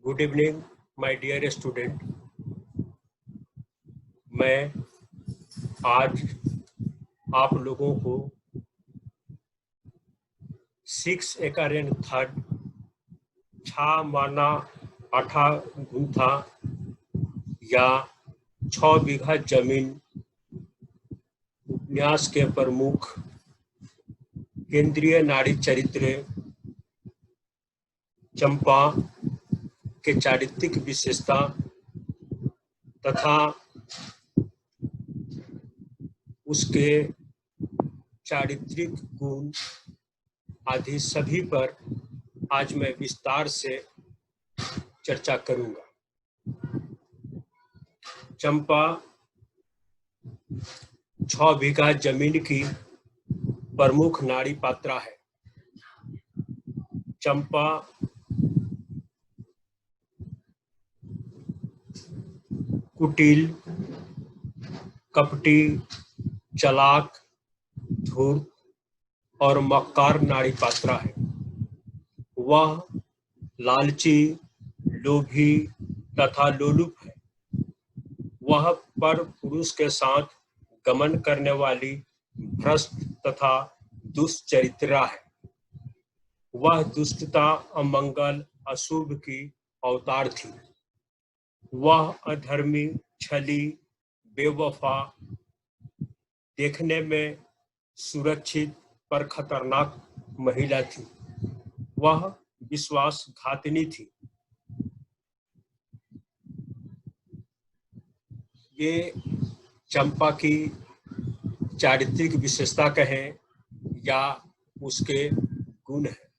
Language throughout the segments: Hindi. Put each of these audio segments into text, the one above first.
Good evening my dear student. मैं आज आप लोगों को 6 एकड़ एंड थर्ड छा माना आठा गुंथा या 6 बीघा जमीन उपन्यास के प्रमुख केंद्रीय नारी चरित्र चंपा के चारित्रिक विशेषता तथा उसके चारित्रिक गुण आदि सभी पर आज मैं विस्तार से चर्चा करूंगा। चंपा 6 बीघा जमीन की प्रमुख नारी पात्रा है। चंपा कुटिल, कपटी, चालाक, धूर्त और मक्कार नारी पात्रा है। वह लालची, लोभी तथा लोलुप है। वह पर पुरुष के साथ गमन करने वाली भ्रष्ट तथा दुष्चरित्रा है। वह दुष्टता, अमंगल, अशुभ की अवतार थी। वह अधर्मी, छली, बेवफा, देखने में सुरक्षित पर खतरनाक महिला थी। वह विश्वासघातिनी थी। ये चंपा की चारित्रिक विशेषता कहें या उसके गुण है।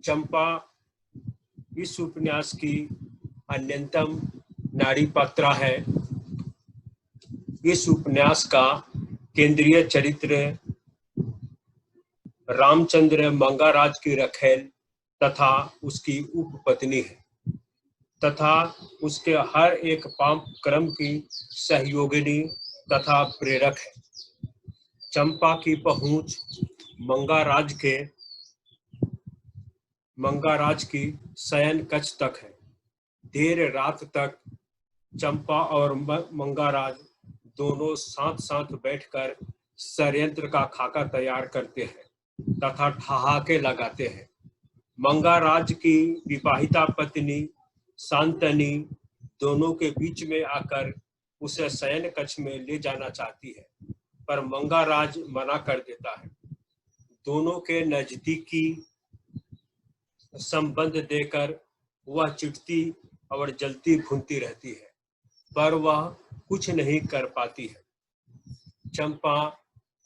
चंपा इस उपन्यास की अन्यतम नारी पात्रा है। इस उपन्यास का केंद्रीय चरित्र रामचंद्र मंगाराज की रखेल तथा उसकी उपपत्नी है तथा उसके हर एक पाप कर्म की सहयोगिनी तथा प्रेरक है। चंपा की पहुंच मंगाराज की शयन कक्ष तक है। देर रात तक चंपा और मंगाराज दोनों साथ साथ बैठकर षड्यंत्र का खाका तैयार करते हैं तथा ठहाके लगाते हैं। मंगाराज की विवाहिता पत्नी शांतनी दोनों के बीच में आकर उसे शयन कक्ष में ले जाना चाहती है, पर मंगाराज मना कर देता है। दोनों के नजदीकी संबंध देकर वह चिढ़ती और जलती भूनती रहती है, पर वह कुछ नहीं कर पाती है। चंपा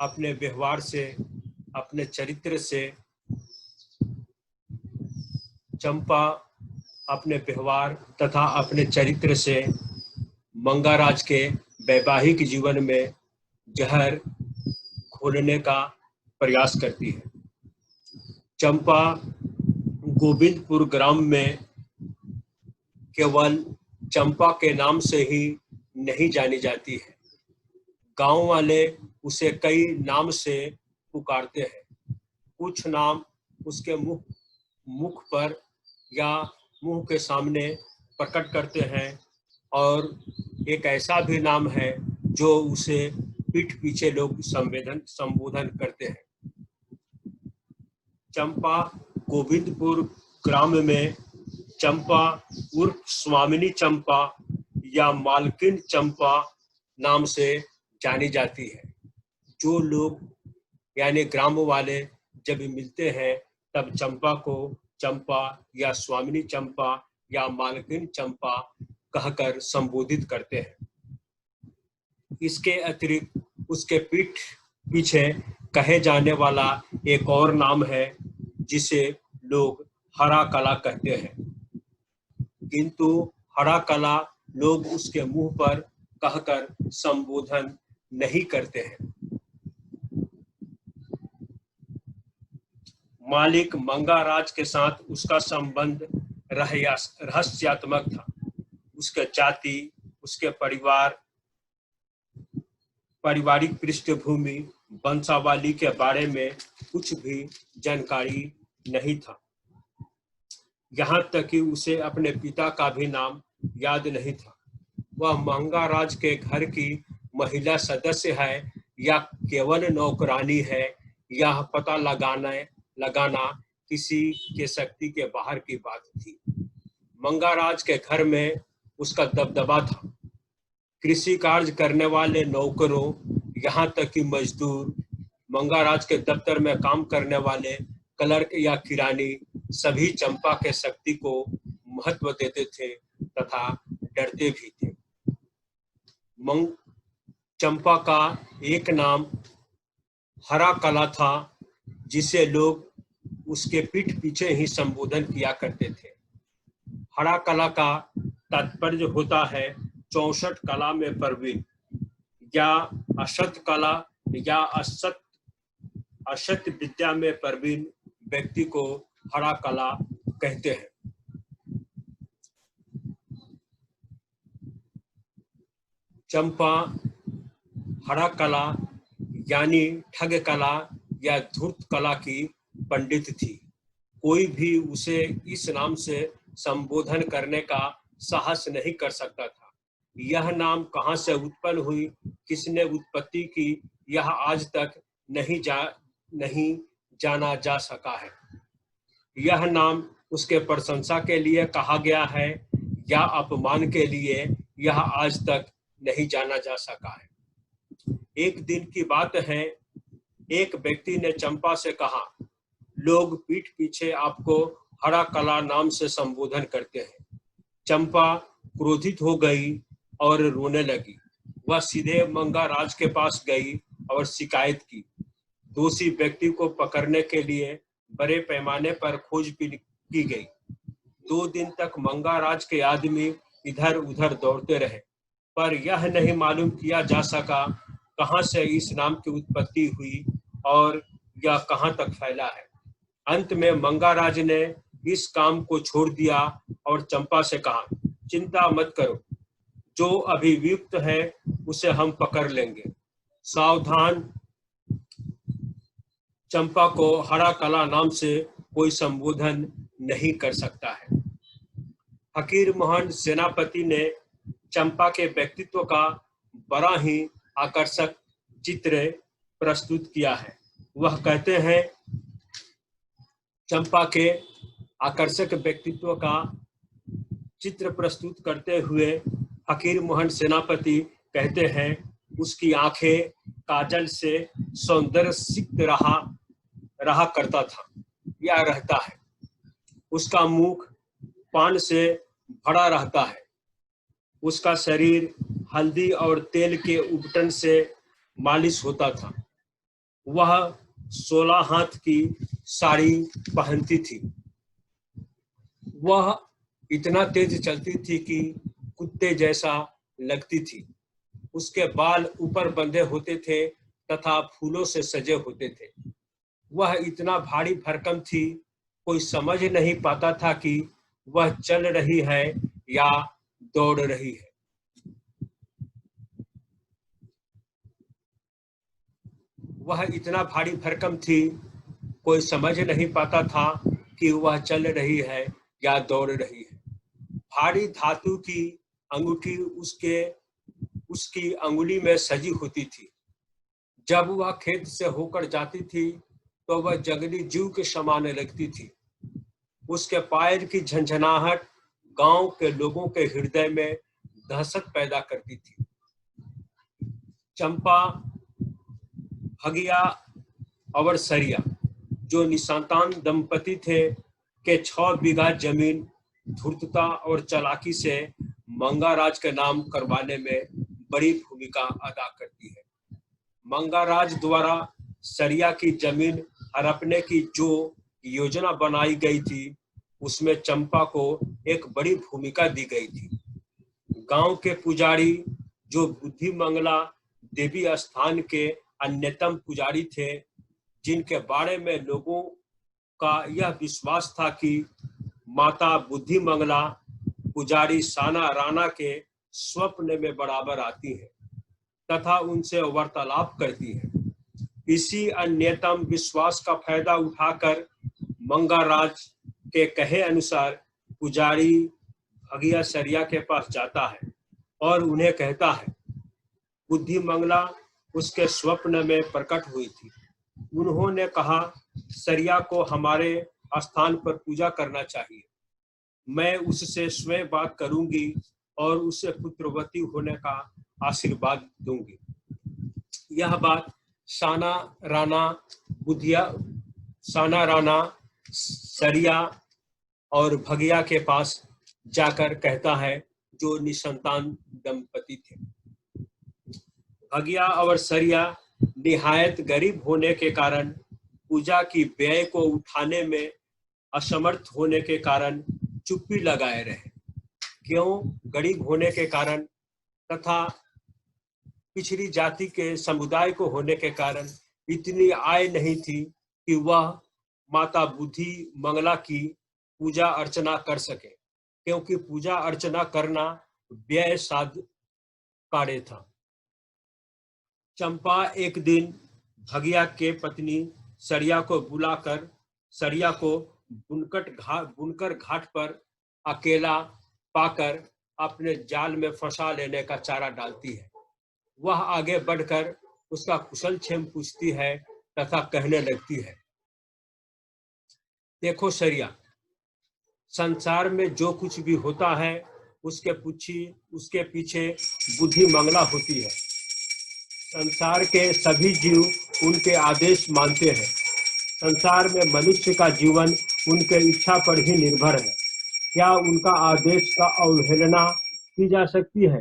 अपने व्यवहार से, अपने चरित्र से, चंपा अपने व्यवहार तथा अपने चरित्र से मंगाराज के वैवाहिक जीवन में जहर घोलने का प्रयास करती है। चंपा गोविंदपुर ग्राम में केवल चंपा के नाम से ही नहीं जानी जाती है। गांव वाले उसे कई नाम से पुकारते हैं। कुछ नाम उसके मुख पर या मुंह के सामने प्रकट करते हैं और एक ऐसा भी नाम है जो उसे पीठ पीछे लोग संबोधन करते हैं। चंपा गोविंदपुर ग्राम में चंपा उर्फ स्वामिनी चंपा या मालकिन चंपा नाम से जानी जाती है। जो लोग यानी ग्राम वाले जब मिलते हैं तब चंपा को चंपा या स्वामिनी चंपा या मालकिन चंपा कहकर संबोधित करते हैं। इसके अतिरिक्त उसके पीठ पीछे कहे जाने वाला एक और नाम है जिसे लोग हरा कला कहते हैं, किंतु हरा कला लोग उसके मुंह पर कहकर संबोधन नहीं करते हैं। मालिक मंगाराज के साथ उसका संबंध रहस्यात्मक था। उसके जाति, उसके पारिवारिक पृष्ठभूमि, वंशावली के बारे में कुछ भी जानकारी नहीं था। यहाँ तक कि उसे अपने पिता का भी नाम याद नहीं था। वह मंगाराज के घर की महिला सदस्य है या केवल नौकरानी है, यह पता लगाना किसी के शक्ति के बाहर की बात थी। मंगाराज के घर में उसका दबदबा था। कृषि कार्य करने वाले नौकरों, यहाँ तक कि मजदूर, मंगाराज के दफ्तर में काम करने वाले क्लर्क या किरानी, सभी चंपा के शक्ति को महत्व देते थे तथा डरते भी थे। चंपा का एक नाम हरा कला था, जिसे लोग उसके पीठ पीछे ही संबोधन किया करते थे। हरा कला का तात्पर्य होता है 64 कला में प्रवीण, या असत कला या असत विद्या में प्रवीण व्यक्ति को हरा कला कहते हैं। चंपा हरा कला यानी ठग कला या धूर्त कला की पंडित थी। कोई भी उसे इस नाम से संबोधन करने का साहस नहीं कर सकता था। यह नाम कहां से उत्पन्न हुई, किसने उत्पत्ति की, यह आज तक नहीं जाना जा सका है। यह नाम उसके प्रशंसा के लिए कहा गया है या अपमान के लिए, यह आज तक नहीं जाना जा सका है। एक दिन की बात है, एक व्यक्ति ने चंपा से कहा, लोग पीठ पीछे आपको हरा कला नाम से संबोधन करते हैं। चंपा क्रोधित हो गई और रोने लगी। वह सीधे मंगाराज के पास गई और शिकायत की। दोषी व्यक्ति को पकड़ने के लिए बड़े पैमाने पर खोजबीन की गई। 2 दिन तक मंगाराज के आदमी इधर उधर दौड़ते रहे, पर यह नहीं मालूम किया जा सका कहां से इस नाम की उत्पत्ति हुई और यह कहां तक फैला है। अंत में मंगाराज ने इस काम को छोड़ दिया और चंपा से कहा, चिंता मत करो, जो अभियुक्त है उसे हम पकड़ लेंगे। सावधान, चंपा को हरा कला नाम से कोई संबोधन नहीं कर सकता है। फकीर मोहन सेनापति ने चंपा के व्यक्तित्व का बड़ा ही आकर्षक चित्र प्रस्तुत किया है। वह कहते हैं, चंपा के आकर्षक व्यक्तित्व का चित्र प्रस्तुत करते हुए फकीर मोहन सेनापति कहते हैं, उसकी आंखें काजल से सौंदर्य सिक्त रहा करता था या रहता है। उसका मुख पान से भरा रहता है। उसका शरीर हल्दी और तेल के उपटन से मालिश होता था। वह 16 हाथ की साड़ी पहनती थी। वह इतना तेज चलती थी कि कुत्ते जैसा लगती थी। उसके बाल ऊपर बंधे होते थे तथा फूलों से सजे होते थे। वह इतना भारी भरकम थी, कोई समझ नहीं पाता था कि वह चल रही है या दौड़ रही है। वह इतना भारी भरकम थी, कोई समझ नहीं पाता था कि वह चल रही है या दौड़ रही है। भारी धातु की अंगूठी उसकी अंगुली में सजी होती थी। जब वह खेत से होकर जाती थी तो वह जंगली जीव के समान लगती थी। उसके पैर की झंझनाहट गांव के लोगों के हृदय में दहशत पैदा करती थी। चंपा, भगिया और सरिया, जो निसंतान दंपति थे, के 6 बीघा जमीन धूर्तता और चालाकी से मंगाराज के नाम करवाने में बड़ी भूमिका अदा करती है। मंगाराज द्वारा सरिया की जमीन हड़पने की जो योजना बनाई गई थी, उसमें चंपा को एक बड़ी भूमिका दी गई थी। गांव के पुजारी, जो बुद्धि मंगला देवी स्थान के अन्यतम पुजारी थे, जिनके बारे में लोगों का यह विश्वास था कि माता बुद्धि मंगला पुजारी साना राणा के स्वप्न में बराबर आती है तथा उनसे वार्तालाप करती है। इसी अन्यतम विश्वास का फायदा उठाकर मंगाराज के कहे अनुसार पुजारी भगिया सरिया के पास जाता है और उन्हें कहता है, बुद्धिमंगला उसके स्वप्न में प्रकट हुई थी। उन्होंने कहा, सरिया को हमारे स्थान पर पूजा करना चाहिए। मैं उससे स्वयं बात करूंगी और उसे पुत्रवती होने का आशीर्वाद दूंगी। यह बात साना राना सरिया और भगिया के पास जाकर कहता है, जो निसंतान दंपति थे। भगिया और सरिया निहायत गरीब होने के कारण, पूजा की व्यय को उठाने में असमर्थ होने के कारण चुप्पी लगाए रहे। क्यों? गरीब होने के कारण तथा पिछड़ी जाति के समुदाय को होने के कारण इतनी आय नहीं थी कि वह माता बुद्धि मंगला की पूजा अर्चना कर सके, क्योंकि पूजा अर्चना करना व्यय साध कार्य था। चंपा एक दिन भगिया के पत्नी सरिया को बुलाकर सरिया को बुनकर घाट पर अकेला पाकर अपने जाल में फंसा लेने का चारा डालती है। वह आगे बढ़कर उसका कुशल क्षेम पूछती है तथा कहने लगती है, देखो सरिया, संसार में जो कुछ भी होता है उसके पीछे बुद्धि मंगला होती है। संसार के सभी जीव उनके आदेश मानते हैं। संसार में मनुष्य का जीवन उनके इच्छा पर ही निर्भर है। क्या उनका आदेश का अवहेलना की जा सकती है?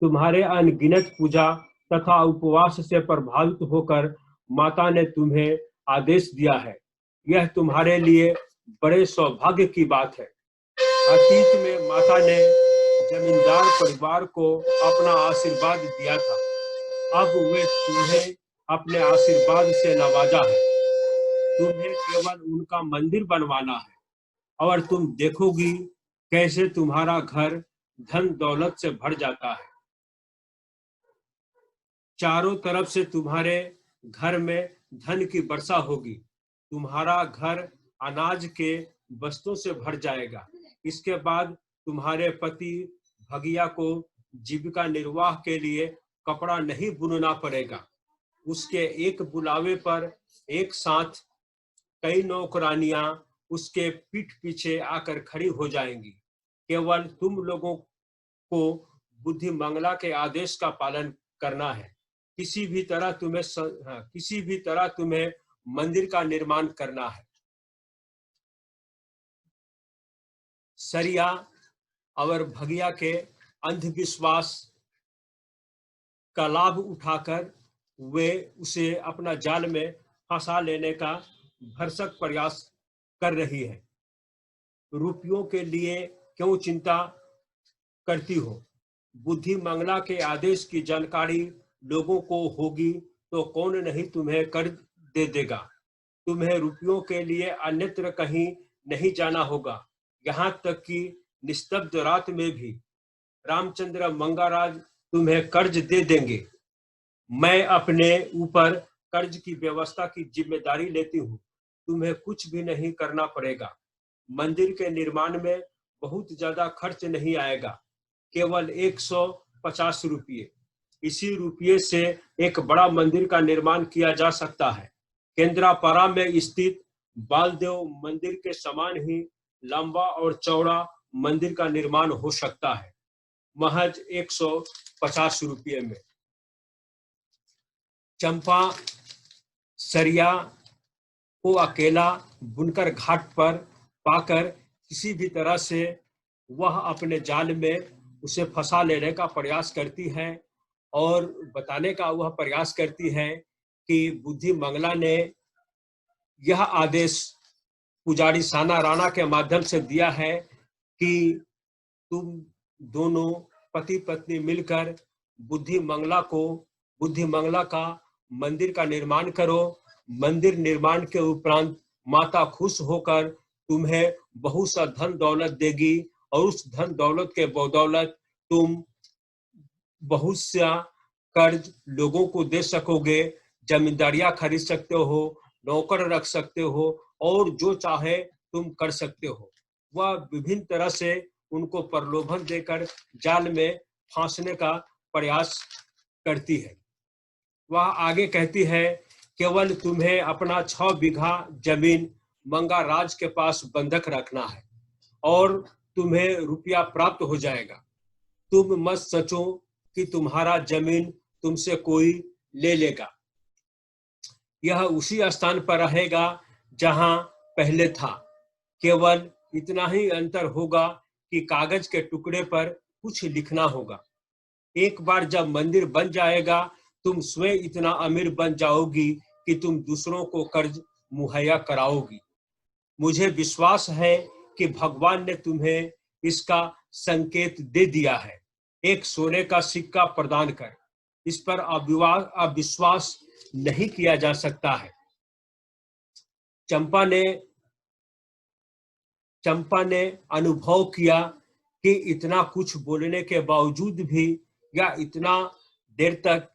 तुम्हारे अनगिनत पूजा तथा उपवास से प्रभावित होकर माता ने तुम्हें आदेश दिया है। यह तुम्हारे लिए बड़े सौभाग्य की बात है। अतीत में माता ने जमींदार परिवार को अपना आशीर्वाद दिया था। अब वे तुम्हें अपने आशीर्वाद से नवाजा है। तुम्हें केवल उनका मंदिर बनवाना है और तुम देखोगी कैसे तुम्हारा घर धन दौलत से भर जाता है। चारों तरफ से तुम्हारे घर में धन की वर्षा होगी। तुम्हारा घर अनाज के वस्तुओं से भर जाएगा। इसके बाद तुम्हारे पति भगिया को जीविका निर्वाह के लिए कपड़ा नहीं बुनना पड़ेगा। उसके एक बुलावे पर एक साथ कई नौकरानियां उसके पीठ पीछे आकर खड़ी हो जाएंगी। केवल तुम लोगों को बुद्धि मंगला के आदेश का पालन करना है। किसी भी तरह तुम्हें मंदिर का निर्माण करना है। सरिया और भगिया के अंधविश्वास का लाभ उठाकर वे उसे अपना जाल में फंसा लेने का भरसक प्रयास कर रही है। रुपयों के लिए क्यों चिंता करती हो? बुद्धि मंगला के आदेश की जानकारी लोगों को होगी तो कौन नहीं तुम्हें कर दे देगा। तुम्हें रुपयों के लिए अन्यत्र कहीं नहीं जाना होगा। यहाँ तक कि निस्तब्ध रात में भी रामचंद्र मंगाराज तुम्हें कर्ज दे देंगे। मैं अपने ऊपर कर्ज की व्यवस्था की जिम्मेदारी लेती हूँ। तुम्हें कुछ भी नहीं करना पड़ेगा। मंदिर के निर्माण में बहुत ज्यादा खर्च नहीं आएगा, केवल 150 रुपये। इसी रुपये से एक बड़ा मंदिर का निर्माण किया जा सकता है। केंद्रापारा में स्थित बालदेव मंदिर के समान ही लंबा और चौड़ा मंदिर का निर्माण हो सकता है, महज 150 रुपये में। चंपा सरिया को अकेला बुनकर घाट पर पाकर किसी भी तरह से वह अपने जाल में उसे फंसा लेने का प्रयास करती है और बताने का वह प्रयास करती है कि बुद्धि मंगला ने यह आदेश पुजारी साना राणा के माध्यम से दिया है कि तुम दोनों पति पत्नी मिलकर बुद्धि मंगला का मंदिर का निर्माण करो। मंदिर निर्माण के उपरांत माता खुश होकर तुम्हें बहुत सा धन दौलत देगी और उस धन दौलत के बदौलत तुम बहुत सा कर्ज लोगों को दे सकोगे, जमींदारियां खरीद सकते हो, नौकर रख सकते हो और जो चाहे तुम कर सकते हो। वह विभिन्न तरह से उनको प्रलोभन देकर जाल में फांसने का प्रयास करती है। वह आगे कहती है, केवल तुम्हें अपना 6 बीघा जमीन मंगाराज के पास बंधक रखना है और तुम्हें रुपया प्राप्त हो जाएगा। तुम मत सोचो कि तुम्हारा जमीन तुमसे कोई ले लेगा। यह उसी स्थान पर रहेगा जहां पहले था। केवल इतना ही अंतर होगा कि कागज के टुकड़े पर कुछ लिखना होगा। एक बार जब मंदिर बन जाएगा, तुम स्वयं इतना अमीर बन जाओगी कि तुम दूसरों को कर्ज मुहैया कराओगी। मुझे विश्वास है कि भगवान ने तुम्हें इसका संकेत दे दिया है। एक सोने का सिक्का प्रदान कर। इस पर अविश्वास नहीं किया जा सकता है। चंपा ने अनुभव किया कि इतना कुछ बोलने के बावजूद भी या इतना देर तक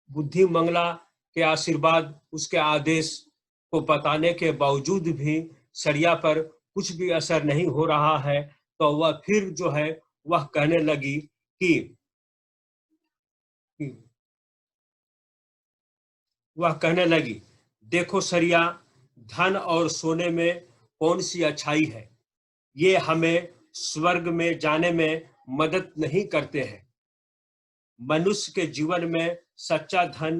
बुद्धि मंगला के आशीर्वाद, उसके आदेश को बताने के बावजूद भी सरिया पर कुछ भी असर नहीं हो रहा है, तो वह फिर जो है वह कहने लगी कि देखो सरिया, धन और सोने में कौन सी अच्छाई है? ये हमें स्वर्ग में जाने में मदद नहीं करते हैं। मनुष्य के जीवन में सच्चा धन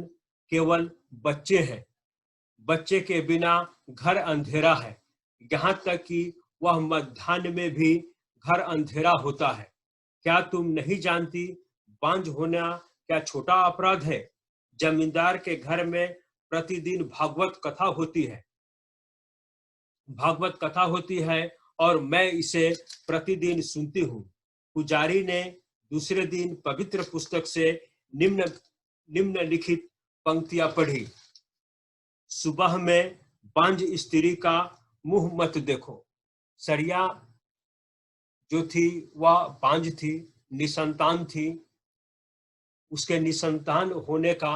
केवल बच्चे हैं। बच्चे के बिना घर अंधेरा है। यहाँ तक कि वह मध्याह्न में भी घर अंधेरा होता है। क्या तुम नहीं जानती, बांझ होना क्या छोटा अपराध है? जमींदार के घर में प्रतिदिन भागवत कथा होती है और मैं इसे प्रतिदिन सुनती हूँ। पुजारी ने दूसरे दिन पवित्र पुस्तक से निम्नलिखित पंक्तियां पढ़ी। सुबह में बांझ स्त्री का मुंह मत देखो। सरिया जो थी वह बांझ थी, निसंतान थी। उसके निसंतान होने का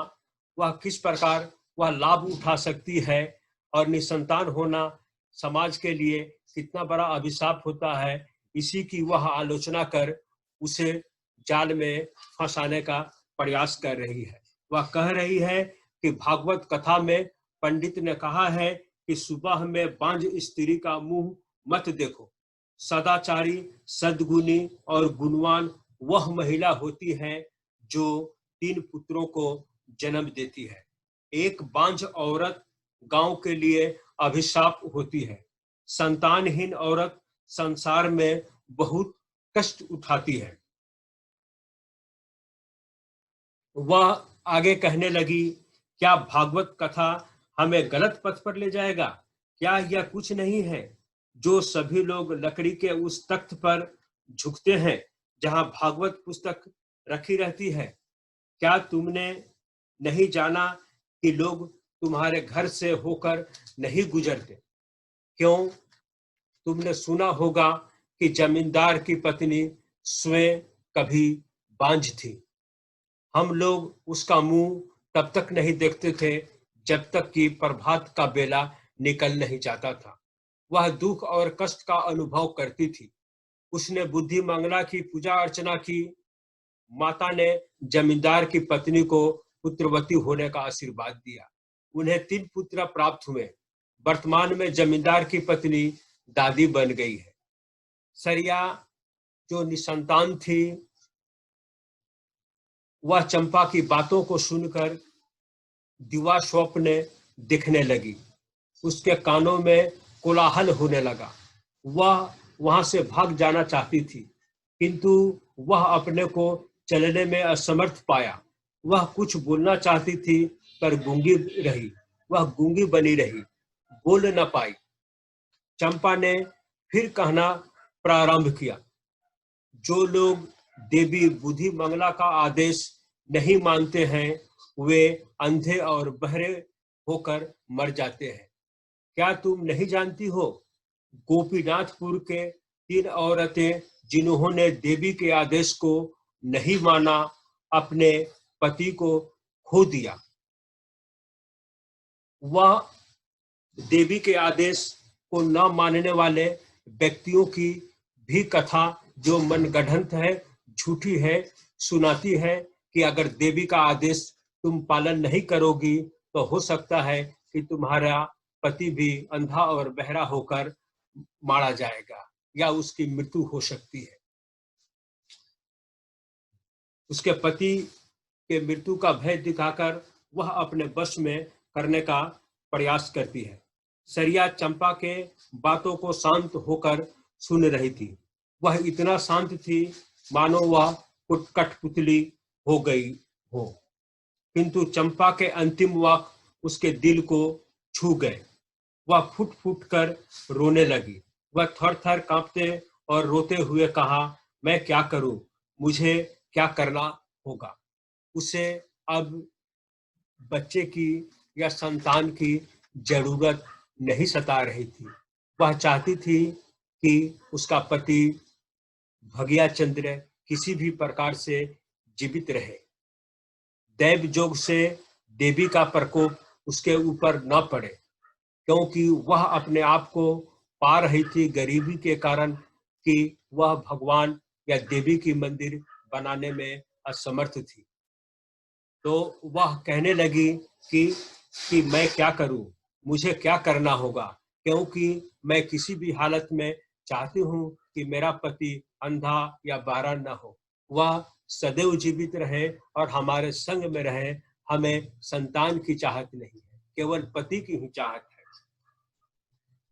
वह किस प्रकार वह लाभ उठा सकती है, और निसंतान होना समाज के लिए कितना बड़ा अभिशाप होता है, इसी की वह आलोचना कर उसे जाल में फंसाने का प्रयास कर रही है। वह कह रही है कि भागवत कथा में पंडित ने कहा है कि सुबह में बांझ स्त्री का मुंह मत देखो। सदाचारी, सद्गुणी और गुणवान वह महिला होती है जो 3 पुत्रों को जन्म देती है। एक बांझ औरत गांव के लिए अभिशाप होती है। संतानहीन औरत संसार में बहुत कष्ट उठाती है। वह आगे कहने लगी, क्या भागवत कथा हमें गलत पथ पर ले जाएगा? क्या यह कुछ नहीं है जो सभी लोग लकड़ी के उस तख्त पर झुकते हैं जहां भागवत पुस्तक रखी रहती है? क्या तुमने नहीं जाना कि लोग तुम्हारे घर से होकर नहीं गुजरते? क्यों? तुमने सुना होगा कि जमींदार की पत्नी स्वयं कभी बांझ थी। हम लोग उसका मुंह तब तक नहीं देखते थे जब तक कि प्रभात का बेला निकल नहीं जाता था। वह दुख और कष्ट का अनुभव करती थी। उसने बुद्धि मंगला की पूजा अर्चना की। माता ने जमींदार की पत्नी को पुत्रवती होने का आशीर्वाद दिया। उन्हें 3 पुत्र प्राप्त हुए। वर्तमान में जमींदार की पत्नी दादी बन गई है। सरिया जो निसंतान थी, वह चंपा की बातों को सुनकर दिवा स्वप्न दिखने लगी। उसके कानों में कोलाहल होने लगा। वह वहां से भाग जाना चाहती थी, किंतु वह अपने को चलने में असमर्थ पाया। वह कुछ बोलना चाहती थी पर गूंगी रही। वह गूंगी बनी रही, बोल न पाई। चंपा ने फिर कहना प्रारंभ किया, जो लोग देवी बुद्धि मंगला का आदेश नहीं मानते हैं, वे अंधे और बहरे होकर मर जाते हैं। क्या तुम नहीं जानती हो, गोपीनाथपुर के 3 औरतें जिन्होंने देवी के आदेश को नहीं माना, अपने पति को खो दिया। वह देवी के आदेश को न मानने वाले व्यक्तियों की भी कथा जो मनगढ़ंत है, झूठी है, सुनाती है कि अगर देवी का आदेश तुम पालन नहीं करोगी तो हो सकता है कि तुम्हारा पति भी अंधा और बहरा होकर मारा जाएगा या उसकी मृत्यु हो सकती है। उसके पति के मृत्यु का भय दिखाकर वह अपने वश में करने का प्रयास करती है। सरिया चंपा के बातों को शांत होकर सुन रही थी। वह इतना शांत थी मानो वह कठपुतली हो गई हो, किंतु चंपा के अंतिम वाक्य उसके दिल को छू गए। वह फुट फुट कर रोने लगी। वह थर थर कांपते और रोते हुए कहा, मैं क्या करूं, मुझे क्या करना होगा। उसे अब बच्चे की या संतान की जरूरत नहीं सता रही थी। वह चाहती थी कि उसका पति भगिया चंद्र किसी भी प्रकार से जीवित रहे। दैव जोग से देवी का प्रकोप उसके ऊपर न पड़े, क्योंकि वह अपने आप को पा रही थी गरीबी के कारण कि वह भगवान या देवी की मंदिर बनाने में असमर्थ थी। तो वह कहने लगी कि मैं क्या करूं, मुझे क्या करना होगा, क्योंकि मैं किसी भी हालत में चाहती हूं कि मेरा पति अंधा या बहरा न हो, वह सदैव जीवित रहे और हमारे संग में रहे। हमें संतान की चाहत नहीं है, केवल पति की ही चाहत है।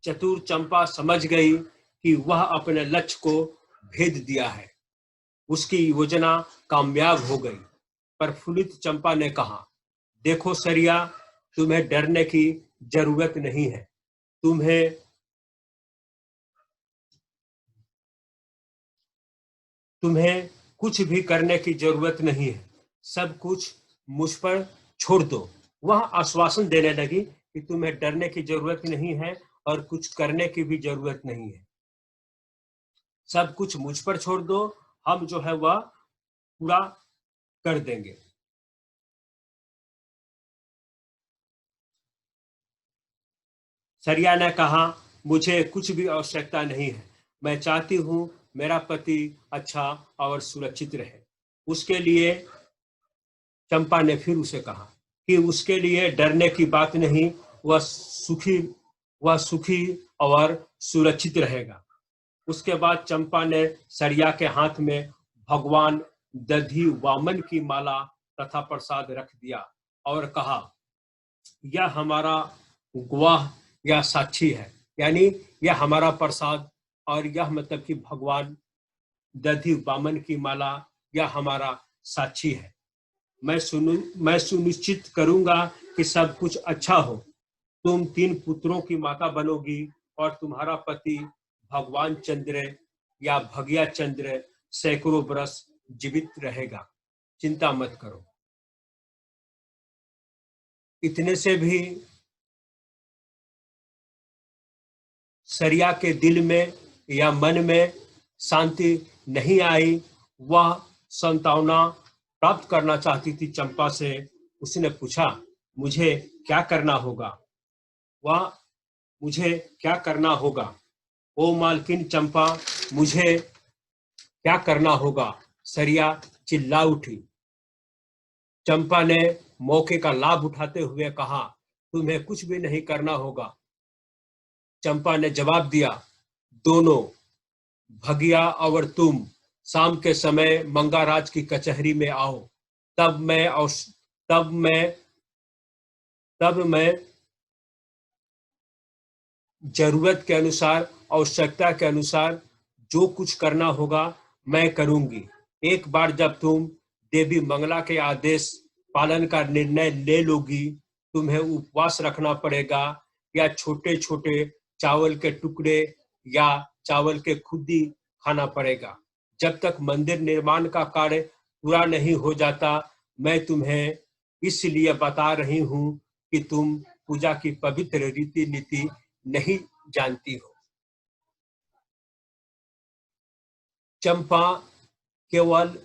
चतुर चंपा समझ गई कि वह अपने लक्ष्य को भेद दिया है। उसकी योजना कामयाब हो गई। प्रफुल्लित चंपा ने कहा, देखो सरिया, तुम्हें डरने की जरूरत नहीं है। तुम्हें कुछ भी करने की जरूरत नहीं है। सब कुछ मुझ पर छोड़ दो। वह आश्वासन देने लगी कि तुम्हें डरने की जरूरत नहीं है और कुछ करने की भी जरूरत नहीं है। सब कुछ मुझ पर छोड़ दो, हम जो है वह पूरा कर देंगे। सरिया ने कहा, मुझे कुछ भी आवश्यकता नहीं है। मैं चाहती हूँ मेरा पति अच्छा और सुरक्षित रहे। उसके लिए चंपा ने फिर उसे कहा कि उसके लिए डरने की बात नहीं, वह सुखी और सुरक्षित रहेगा। उसके बाद चंपा ने सरिया के हाथ में भगवान दधि वामन की माला तथा प्रसाद रख दिया और कहा, यह हमारा गवाह या साक्षी है, यानी यह हमारा प्रसाद, और यह मतलब कि भगवान दधि वामन की माला यह हमारा साक्षी है। मैं सुनिश्चित करूंगा कि सब कुछ अच्छा हो। तुम 3 पुत्रों की माता बनोगी और तुम्हारा पति भगवान चंद्र या भगिया चंद्र सैकड़ों बरस जीवित रहेगा। चिंता मत करो। इतने से भी सरिया के दिल में या मन में शांति नहीं आई। वह सांत्वना प्राप्त करना चाहती थी चंपा से। उसने पूछा, मुझे क्या करना होगा? मुझे क्या करना होगा? ओ मालकिन चंपा, मुझे क्या करना होगा? सरिया चिल्ला उठी। चंपा ने मौके का लाभ उठाते हुए कहा, तुम्हें कुछ भी नहीं करना होगा। चंपा ने जवाब दिया, दोनों, भगिया और तुम, शाम के समय मंगाराज की कचहरी में आओ। तब मैं तब मैं तब मैं जरूरत के अनुसार, आवश्यकता के अनुसार जो कुछ करना होगा मैं करूंगी। एक बार जब तुम देवी मंगला के आदेश पालन का निर्णय ले लोगी, तुम्हें उपवास रखना पड़ेगा या छोटे छोटे चावल के टुकड़े या चावल के खुदी खाना पड़ेगा। जब तक मंदिर निर्माण का कार्य पूरा नहीं हो जाता, मैं तुम्हें इसलिए बता रही हूं कि तुम पूजा की पवित्र रीति नीति नहीं जानती हो। चंपा केवल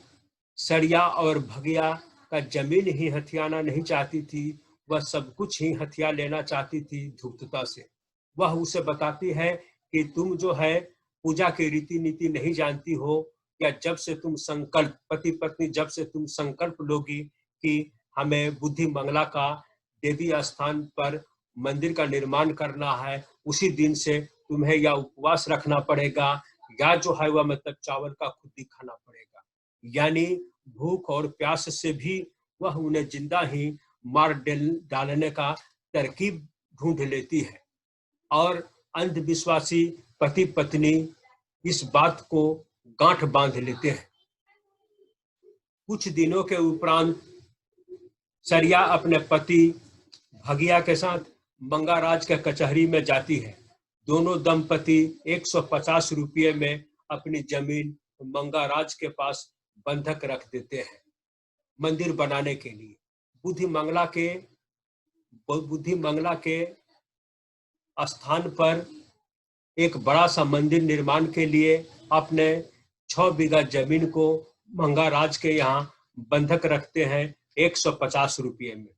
सरिया और भगिया का जमीन ही हथियाना नहीं चाहती थी, वह सब कुछ ही हथिया लेना चाहती थी धूर्तता से। वह उसे बताती है कि तुम जो है पूजा की रीति नीति नहीं जानती हो, या जब से तुम संकल्प, पति पत्नी जब से तुम संकल्प लोगी कि हमें बुद्धि मंगला का देवी स्थान पर मंदिर का निर्माण करना है, उसी दिन से तुम्हें या उपवास रखना पड़ेगा, या जो है वह मतलब चावल का खुद ही खाना पड़ेगा। यानी भूख और प्यास से भी वह उन्हें जिंदा ही मार डालने का तरकीब ढूंढ लेती है। और अंधविश्वासी पति पत्नी इस बात को गांठ बांध लेते हैं। कुछ दिनों के उपरांत सरिया अपने पति भगिया के साथ मंगाराज के कचहरी में जाती है। दोनों दंपति 150 रुपये में अपनी जमीन मंगाराज के पास बंधक रख देते हैं मंदिर बनाने के लिए। बुद्धि मंगला के स्थान पर एक बड़ा सा मंदिर निर्माण के लिए अपने 6 बीघा जमीन को मंगाराज के यहाँ बंधक रखते हैं 150 रुपये में।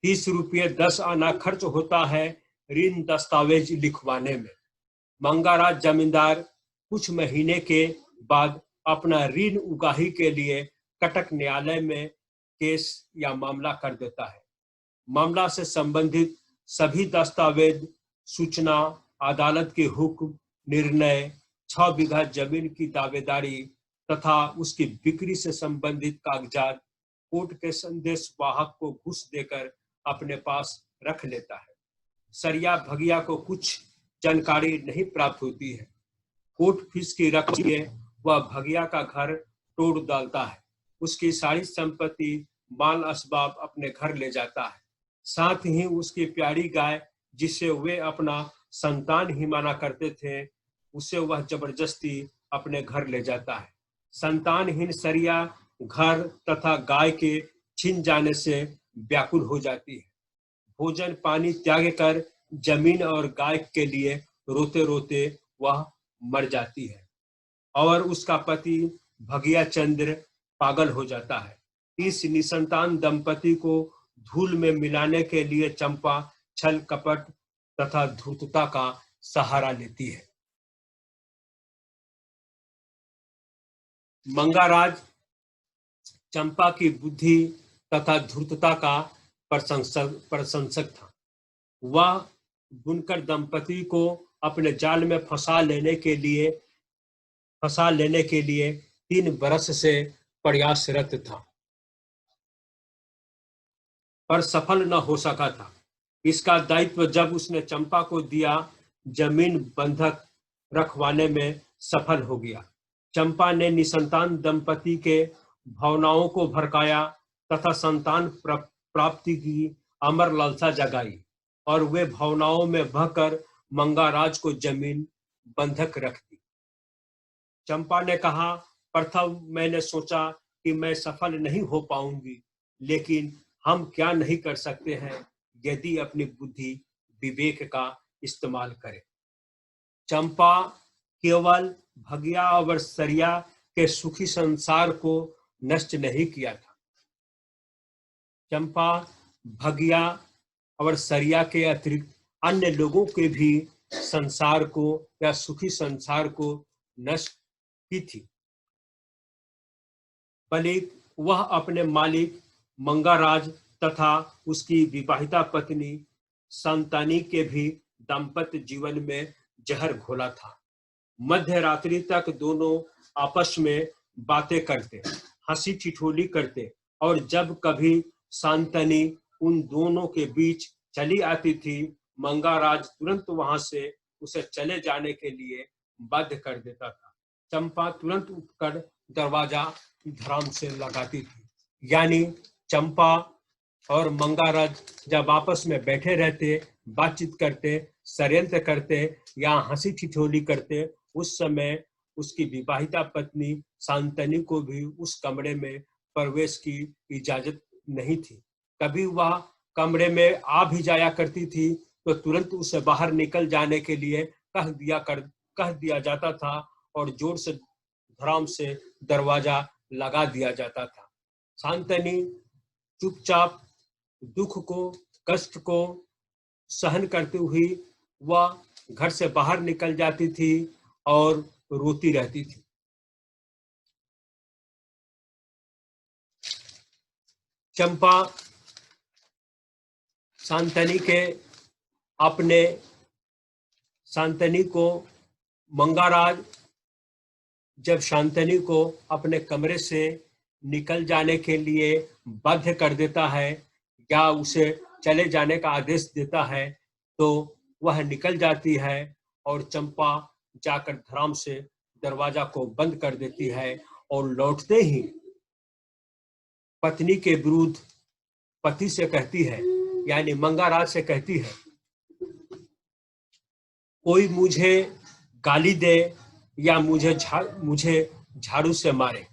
30 रुपये 10 आना खर्च होता है ऋण दस्तावेज लिखवाने में। मंगाराज जमींदार कुछ महीने के बाद अपना ऋण उगाही के लिए कटक न्यायालय में केस या मामला कर देता है। मामला से संबंधित सभी दस्तावेज, सूचना, अदालत के हुक्म, निर्णय, 6 बीघा जमीन की दावेदारी तथा उसकी बिक्री से संबंधित कागजात कोर्ट के संदेश वाहक को घूस देकर अपने पास रख लेता है। सरिया भगिया को कुछ जानकारी नहीं प्राप्त होती है। कोर्ट फीस की रकम के वह भगिया का घर तोड़ डालता है। उसकी सारी संपत्ति, माल असबाब अपने घर ले जाता है। साथ ही उसकी प्यारी गाय, जिसे वे अपना संतान ही माना करते थे, उसे वह जबरदस्ती अपने घर ले जाता है। संतानहीन सरिया घर तथा गाय के छिन जाने से व्याकुल हो जाती है। भोजन पानी त्याग कर जमीन और गाय के लिए रोते रोते वह मर जाती है और उसका पति भगिया चंद्र पागल हो जाता है। इस निसंतान दंपति को धूल में मिलाने के लिए चंपा छल कपट तथा धूर्तता का सहारा लेती है। मंगाराज चंपा की बुद्धि तथा धूर्तता का प्रशंसक था। वह बुनकर दंपति को अपने जाल में फंसा लेने के लिए 3 बरस से प्रयासरत था, पर सफल न हो सका था। इसका दायित्व जब उसने चंपा को दिया, जमीन बंधक रखवाने में सफल हो गया। चंपा ने निसंतान दंपति के भावनाओं को भड़काया तथा संतान प्राप्ति की अमर लालसा जगाई और वे भावनाओं में बहकर मंगाराज को जमीन बंधक रख दी। चंपा ने कहा, प्रथम मैंने सोचा कि मैं सफल नहीं हो पाऊंगी, लेकिन हम क्या नहीं कर सकते हैं यदि अपनी बुद्धि विवेक का इस्तेमाल करें। चंपा केवल भगिया और सरिया के सुखी संसार को नष्ट नहीं किया था। चंपा भगिया और सरिया के अतिरिक्त अन्य लोगों के भी संसार को या सुखी संसार को नष्ट की थी। बल्कि वह अपने मालिक मंगाराज तथा उसकी विवाहिता पत्नी संतानी के भी दाम्पत्य जीवन में जहर घोला था। मध्य रात्रि तक दोनों आपस में बातें करते, हंसी ठिठोली करते और जब कभी संतानी उन दोनों के बीच चली आती थी, मंगाराज तुरंत वहां से उसे चले जाने के लिए बाध्य कर देता था। चंपा तुरंत उठकर दरवाजा धड़ाम से लगाती थी। यानी चंपा और मंगाराज जब आपस में बैठे रहते, बातचीत करते, षड्यंत्र करते या हंसी ठिठोली करते, उस समय उसकी विवाहिता पत्नी शांतनी को भी उस कमरे में प्रवेश की इजाजत नहीं थी। कभी वह कमरे में आ भी जाया करती थी तो तुरंत उसे बाहर निकल जाने के लिए कह दिया जाता था और जोर से धड़ाम से दरवाजा लगा दिया जाता था। शांतनी चुपचाप दुख को, कष्ट को सहन करती हुई वह घर से बाहर निकल जाती थी और रोती रहती थी। चंपा शांतनी को मंगाराज जब शांतनी को अपने कमरे से निकल जाने के लिए बाध्य कर देता है या उसे चले जाने का आदेश देता है तो वह निकल जाती है और चंपा जाकर धड़ाम से दरवाजा को बंद कर देती है और लौटते ही पत्नी के विरुद्ध पति से कहती है, यानी मंगाराज से कहती है, कोई मुझे गाली दे या मुझे झाड़ू से मारे,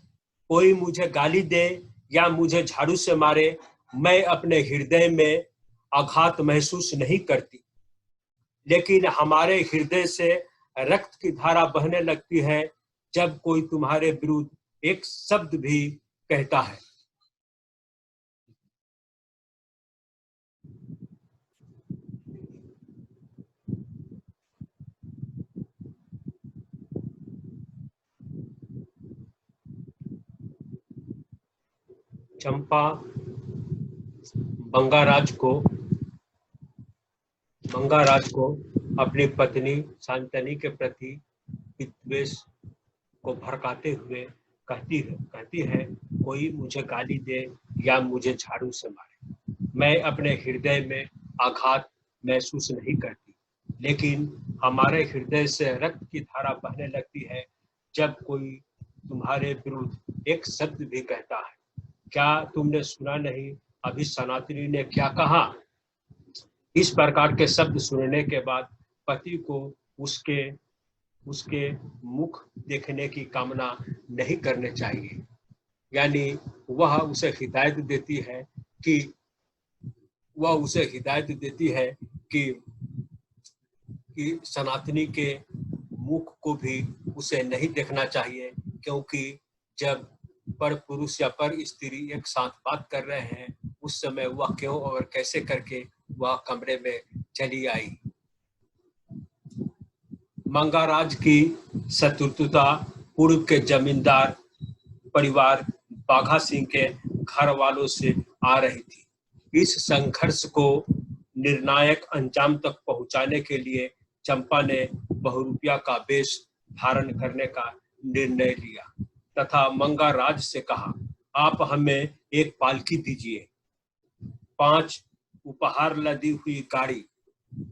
कोई मुझे गाली दे या मुझे झाड़ू से मारे, मैं अपने हृदय में आघात महसूस नहीं करती, लेकिन हमारे हृदय से रक्त की धारा बहने लगती है जब कोई तुम्हारे विरुद्ध एक शब्द भी कहता है। चंपा मंगाराज को अपनी पत्नी शांतनी के प्रति विद्वेष को भड़काते हुए कहती है, कोई मुझे गाली दे या मुझे झाड़ू से मारे, मैं अपने हृदय में आघात महसूस नहीं करती, लेकिन हमारे हृदय से रक्त की धारा बहने लगती है जब कोई तुम्हारे विरुद्ध एक शब्द भी कहता है। क्या तुमने सुना नहीं अभी सनातनी ने क्या कहा? इस प्रकार के शब्द सुनने के बाद पति को उसके मुख देखने की कामना नहीं करने चाहिए, यानी वह उसे हिदायत देती है कि सनातनी के मुख को भी उसे नहीं देखना चाहिए, क्योंकि जब पर पुरुष या पर स्त्री एक साथ बात कर रहे हैं उस समय वह क्यों और कैसे करके वह कमरे में चली आई। मंगाराज की शत्रुता पूर्व के जमींदार परिवार बाघा सिंह के घर वालों से आ रही थी। इस संघर्ष को निर्णायक अंजाम तक पहुंचाने के लिए चंपा ने बहुरूपिया का वेश धारण करने का निर्णय लिया तथा मंगाराज से कहा, आप हमें एक पालकी दीजिए, 5 उपहार लदी हुई गाड़ी,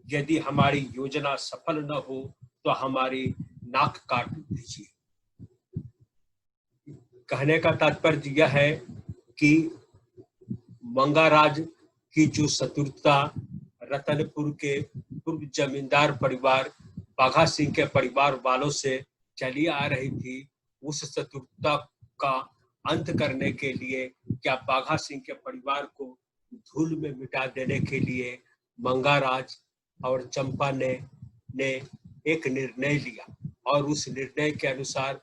यदि हमारी योजना सफल न हो तो हमारी नाक काट दीजिए। कहने का तात्पर्य यह है कि मंगाराज की जो शत्रुता रतनपुर के पूर्व जमींदार परिवार बाघा सिंह के परिवार वालों से चली आ रही थी, उस शत्रुता का अंत करने के लिए क्या बाघा सिंह के परिवार को धूल में मिटा देने के लिए मंगाराज और चंपा ने एक निर्णय लिया और उस निर्णय के अनुसार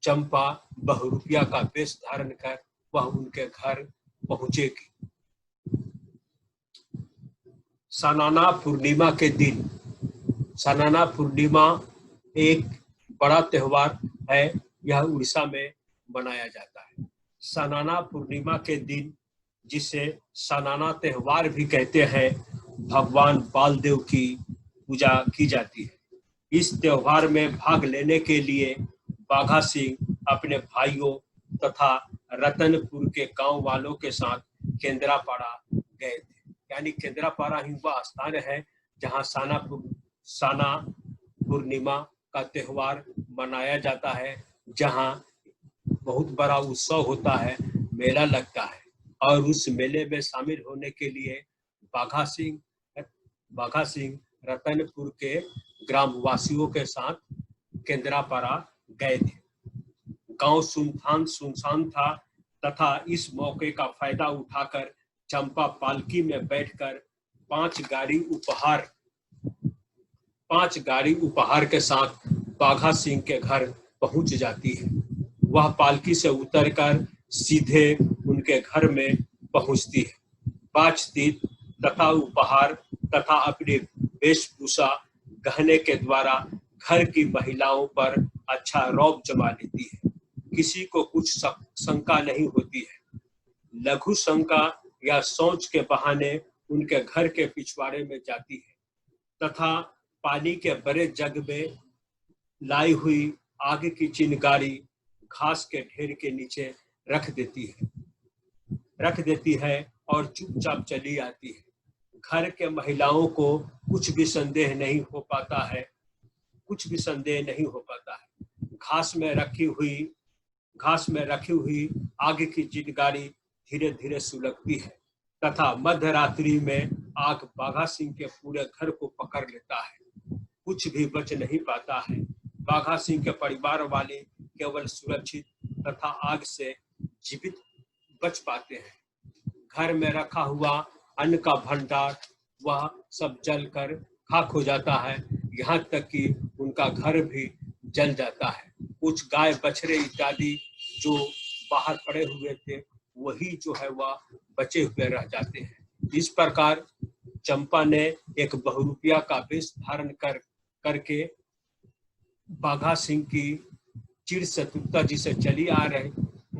चंपा बहुरूपिया का वेश धारण कर वह उनके घर पहुंचेगी। सालाना पूर्णिमा के दिन, सालाना पूर्णिमा एक बड़ा त्योहार है, यह उड़ीसा में मनाया जाता है। सालाना पूर्णिमा के दिन, जिसे सालाना त्योहार भी कहते हैं, भगवान बालदेव की पूजा की जाती है। इस त्योहार में भाग लेने के लिए बाघा सिंह अपने भाइयों तथा रतनपुर के गांव वालों के साथ केंद्रापाड़ा गए थे, यानी केंद्रापाड़ा ही वह स्थान है जहां साना पूर्णिमा का त्योहार मनाया जाता है, जहां बहुत बड़ा उत्सव होता है, मेला लगता है और उस मेले में शामिल होने के लिए बाघा सिंह रतनपुर के ग्रामवासियों के साथ केंद्रापाड़ा गए थे। गांव सुनसान था तथा इस मौके का फायदा उठाकर चंपा पालकी में बैठकर 5 गाड़ी उपहार के साथ बाघा सिंह के घर पहुंच जाती है। वह पालकी से उतरकर सीधे उनके घर में पहुंचती है। बातचीत तथा उपहार तथा अपने वेशभूषा गहने के द्वारा घर की महिलाओं पर अच्छा रौब जमा लेती है। किसी को कुछ शंका नहीं होती है। लघु शंका या सोच के बहाने उनके घर के पिछवाड़े में जाती है तथा पानी के बड़े जग में लाई हुई आग की चिंगारी घास के ढेर के नीचे रख देती है और चुपचाप चली आती है। घर के महिलाओं को कुछ भी संदेह नहीं हो पाता है। घास में रखी हुई आग की चिंगारी धीरे धीरे सुलगती है तथा मध्य रात्रि में आग बाघा सिंह के पूरे घर को पकड़ लेता है। कुछ भी बच नहीं पाता है। बाघा सिंह के परिवार वाले केवल सुरक्षित तथा आग से जीवित बच पाते हैं। घर में रखा हुआ अन्न का भंडार वह सब जलकर खाक हो जाता है। यहाँ तक कि उनका घर भी जल जाता है। कुछ गाय बछड़े इत्यादि जो बाहर पड़े हुए थे वही जो है वह बचे हुए रह जाते हैं। इस प्रकार चंपा ने एक बहुरूपिया का वेश धारण करके बाघा सिंह की चिर शत्रुता जिसे चली आ रही,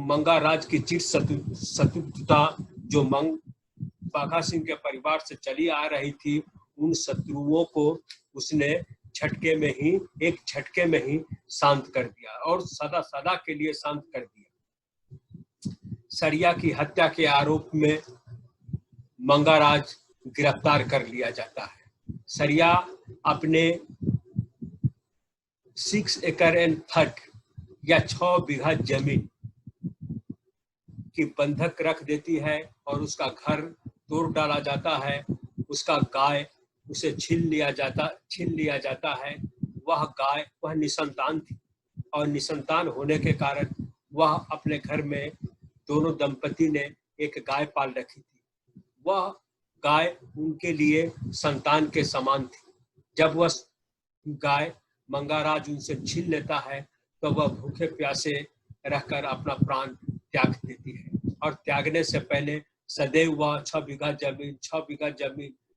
मंगाराज की चिर शत्रुता जो बाघा सिंह के परिवार से चली आ रही थी, उन शत्रुओं को उसने एक झटके में ही शांत कर दिया और सदा सदा के लिए शांत कर दिया। सरिया की हत्या के आरोप में मंगाराज गिरफ्तार कर लिया जाता है। सरिया अपने 6 एकड़ एंड 30 या 6 बीघा जमीन की बंधक रख देती है और उसका घर तोड़ डाला जाता है। उसका गाय उसे छीन लिया जाता है। वह निसंतान थी और निसंतान होने के कारण वह अपने घर में दोनों दंपति ने एक गाय पाल रखी थी। वह गाय उनके लिए संतान के समान थी। जब वह गाय मंगाराज उनसे छीन लेता है तो वह भूखे प्यासे रहकर अपना प्राण त्याग देती है और त्यागने से पहले सदैव वह 6 बीघा जमीन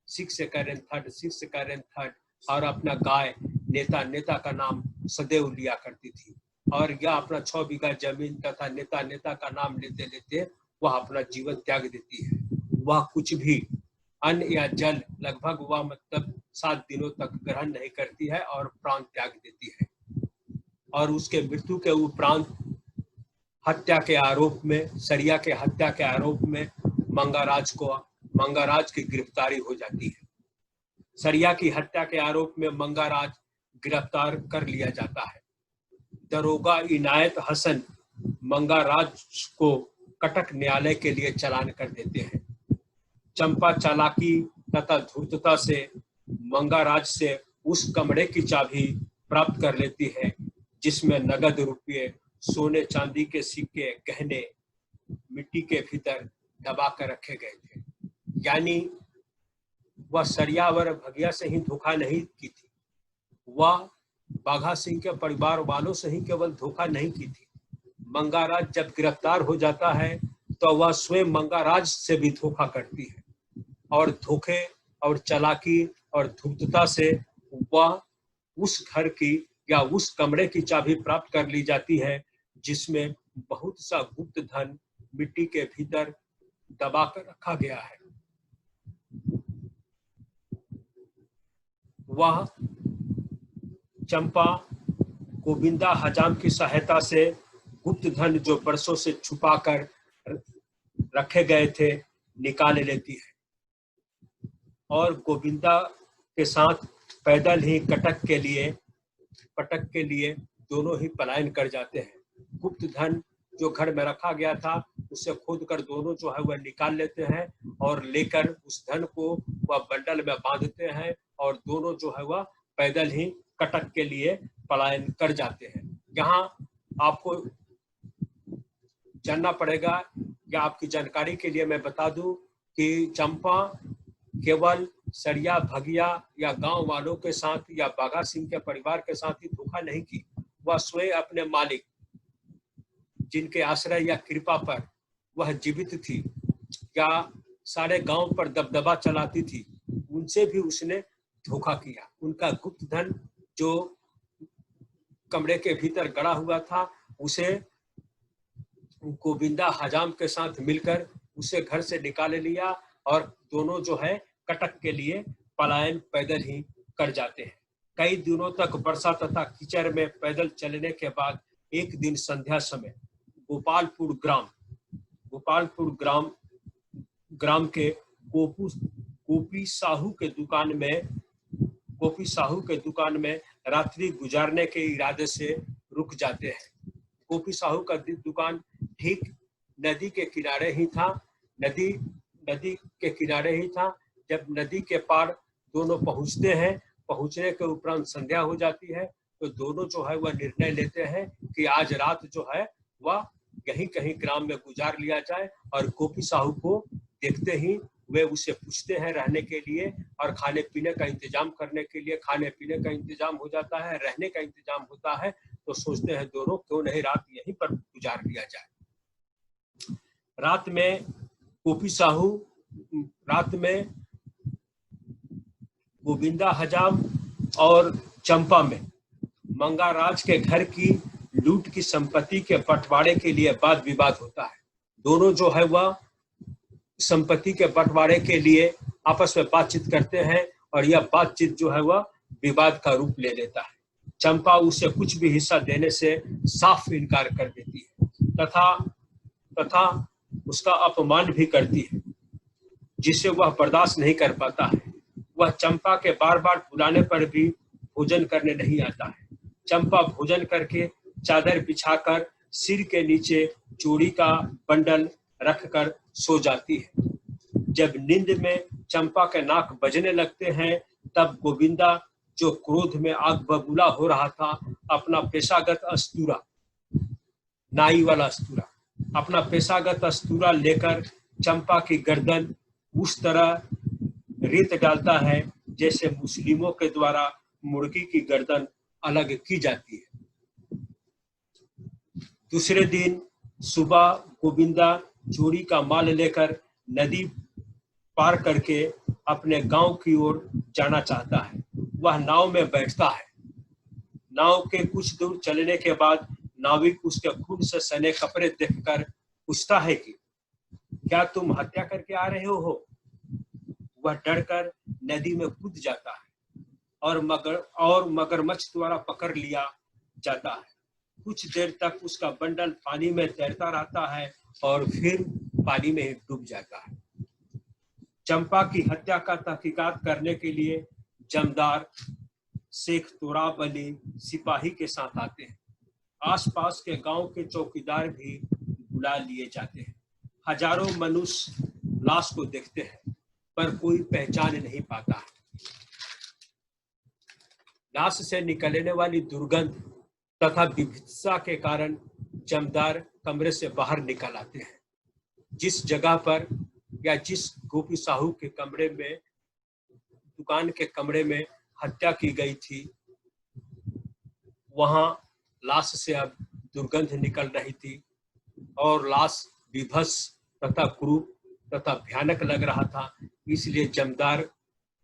6 एकड़ एंड 30 और अपना गाय नेता का नाम सदैव लिया करती थी। और यह अपना 6 बीघा जमीन तथा नेता का नाम लेते लेते वह अपना जीवन त्याग देती है। वह कुछ भी अन्न या जल लगभग वह 7 दिनों तक ग्रहण नहीं करती है और प्राण त्याग देती है। और उसके मृत्यु के उपरांत सरिया के हत्या के आरोप में मंगाराज की गिरफ्तारी हो जाती है। सरिया की हत्या के आरोप में मंगाराज गिरफ्तार कर लिया जाता है। दरोगा इनायत हसन मंगाराज को कटक न्यायालय के लिए चालान कर देते हैं। चंपा चालाकी तथा धूर्तता से मंगाराज से उस कमरे की चाबी प्राप्त कर लेती है जिसमें नगद रुपये, सोने चांदी के सिक्के, गहने मिट्टी के भीतर दबा कर रखे गए थे। यानी वह सरिया और भगिया से ही धोखा नहीं की थी, वह बाघा सिंह के परिवार वालों से ही केवल धोखा नहीं की थी। मंगाराज जब गिरफ्तार हो जाता है तो वह स्वयं मंगाराज से भी धोखा करती है और धोखे और चालाकी और धूर्तता से वह उस घर की या उस कमरे की चाबी प्राप्त कर ली जाती है जिसमें बहुत सा गुप्त धन मिट्टी के भीतर दबा कर रखा गया है। वह चंपा गोविंदा हजाम की सहायता से गुप्त धन जो बरसों से छुपा कर रखे गए थे निकाल लेती है और गोविंदा के साथ पैदल ही कटक के लिए दोनों ही पलायन कर जाते हैं। गुप्त धन जो घर में रखा गया था उसे खोद कर दोनों जो है वह निकाल लेते हैं और लेकर उस धन को वह बंडल में बांधते हैं और दोनों जो है वह पैदल ही कटक के लिए पलायन कर जाते हैं। यहाँ आपको जानना पड़ेगा या आपकी जानकारी के लिए मैं बता दूं कि चंपा केवल सरिया भगिया या गांव वालों के साथ या बाघा सिंह के परिवार के साथ ही धोखा नहीं की, वह स्वयं अपने मालिक जिनके आश्रय या कृपा पर वह जीवित थी या सारे गांव पर दबदबा चलाती थी, उनसे भी उसने धोखा किया। उनका गुप्त धन जो कमरे के भीतर गड़ा हुआ था, उसे गोविंदा हजाम के साथ मिलकर उसे घर से निकाल लिया और दोनों जो है कटक के लिए पलायन पैदल ही कर जाते हैं। कई दिनों तक वर्षा तथा कीचड़ में पैदल चलने के बाद एक दिन संध्या समय गोपालपुर ग्राम के गोपी साहू के दुकान में रात्रि गुजारने के इरादे से रुक जाते हैं। गोपी साहू का दुकान ठीक नदी के किनारे ही था। जब नदी के पार दोनों पहुंचते हैं, पहुंचने के उपरांत संध्या हो जाती है, तो दोनों जो है वह निर्णय लेते हैं कि आज रात जो है वह यहीं कहीं ग्राम में गुजार लिया जाए। और गोपी साहू को देखते ही वे उसे पूछते हैं रहने के लिए और खाने पीने का इंतजाम करने के लिए। खाने पीने का इंतजाम हो जाता है, रहने का इंतजाम होता है, तो सोचते हैं दोनों क्यों नहीं रात यहीं पर गुजार लिया जाए। रात में गोविंदा हजाम और चंपा में मंगाराज के घर की लूट की संपत्ति के बंटवारे के लिए वाद विवाद होता है। दोनों जो है वह संपत्ति के बंटवारे के लिए आपस में बातचीत करते हैं और यह बातचीत जो है वह विवाद का रूप ले लेता है। चंपा उसे कुछ भी हिस्सा देने से साफ इनकार कर देती है तथा उसका अपमान भी करती है, जिसे वह बर्दाश्त नहीं कर पाता है। वह चंपा के बार बार बुलाने पर भी भोजन करने नहीं आता है। चंपा भोजन करके चादर बिछाकर सिर के नीचे चूड़ी का बंडल रखकर सो जाती है। जब नींद में चंपा के नाक बजने लगते हैं, तब गोविंदा जो क्रोध में आग बबूला हो रहा था, अपना पेशागत अस्तूरा लेकर चंपा की गर्दन उस तरह रेत डालता है जैसे मुस्लिमों के द्वारा मुर्गी की गर्दन अलग की जाती है। दूसरे दिन सुबह गोविंदा चोरी का माल लेकर नदी पार करके अपने गांव की ओर जाना चाहता है। वह नाव में बैठता है। नाव के कुछ दूर चलने के बाद नाविक उसके खून से सने कपड़े देखकर पूछता है कि क्या तुम हत्या करके आ रहे हो? वह डरकर नदी में कूद जाता है और मगरमच्छ द्वारा पकड़ लिया जाता है। कुछ देर तक उसका बंडल पानी में तैरता रहता है और फिर पानी में डूब जाता है। चंपा की हत्या का तहकीकात करने के लिए जमदार शेख तोराब अली सिपाही के साथ आते हैं। आसपास के गांव के चौकीदार भी बुला लिए जाते हैं। हजारों मनुष्य लाश को देखते हैं पर कोई पहचान नहीं पाता है। लाश से निकलने वाली दुर्गंध तथा विभत्सता के कारण जमदार कमरे से बाहर निकल आते हैं। जिस जगह पर या जिस गोपी साहू के कमरे में, दुकान के कमरे में हत्या की गई थी, वहां लाश से अब दुर्गंध निकल रही थी और लाश विभत्स तथा क्रूर तथा भयानक लग रहा था। इसलिए जमदार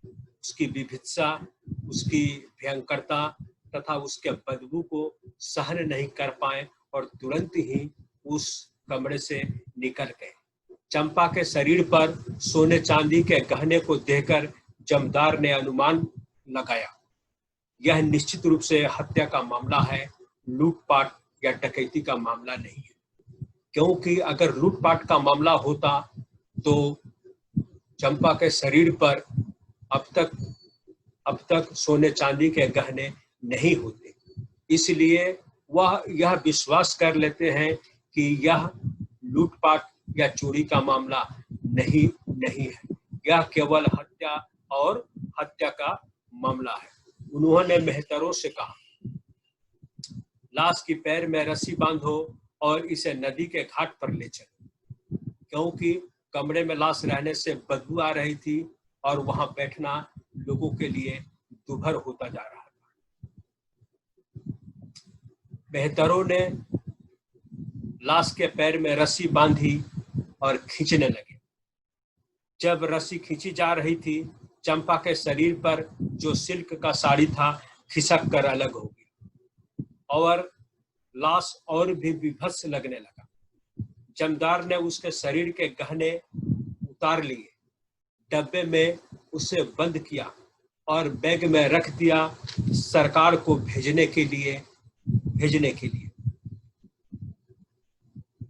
उसकी विभत्सता, उसकी भयंकरता तथा उसके बदबू को सहन नहीं कर पाए और तुरंत ही उस कमरे से निकल गए। चंपा के शरीर पर सोने चांदी के गहने को देखकर जमदार ने अनुमान लगाया, यह निश्चित रूप से हत्या का मामला है, लूटपाट या डकैती का मामला नहीं है। क्योंकि अगर लूटपाट का मामला होता तो चंपा के शरीर पर अब तक सोने चांदी के गहने नहीं होते। इसलिए वह यह विश्वास कर लेते हैं कि यह लूटपाट या चोरी का मामला नहीं है, यह केवल हत्या का मामला है। उन्होंने मेहतरों से कहा, लाश की पैर में रस्सी बांधो और इसे नदी के घाट पर ले चलो, क्योंकि कमरे में लाश रहने से बदबू आ रही थी और वहां बैठना लोगों के लिए दुभर होता जा रहा था। मेहतरों ने लाश के पैर में रस्सी बांधी और खींचने लगे। जब रस्सी खींची जा रही थी, चंपा के शरीर पर जो सिल्क का साड़ी था खिसक कर अलग हो गया। और लाश और भी विभत्स लगने लगा। जमदार ने उसके शरीर के गहने उतार लिए, डब्बे में उसे बंद किया और बैग में रख दिया सरकार को भेजने के लिए।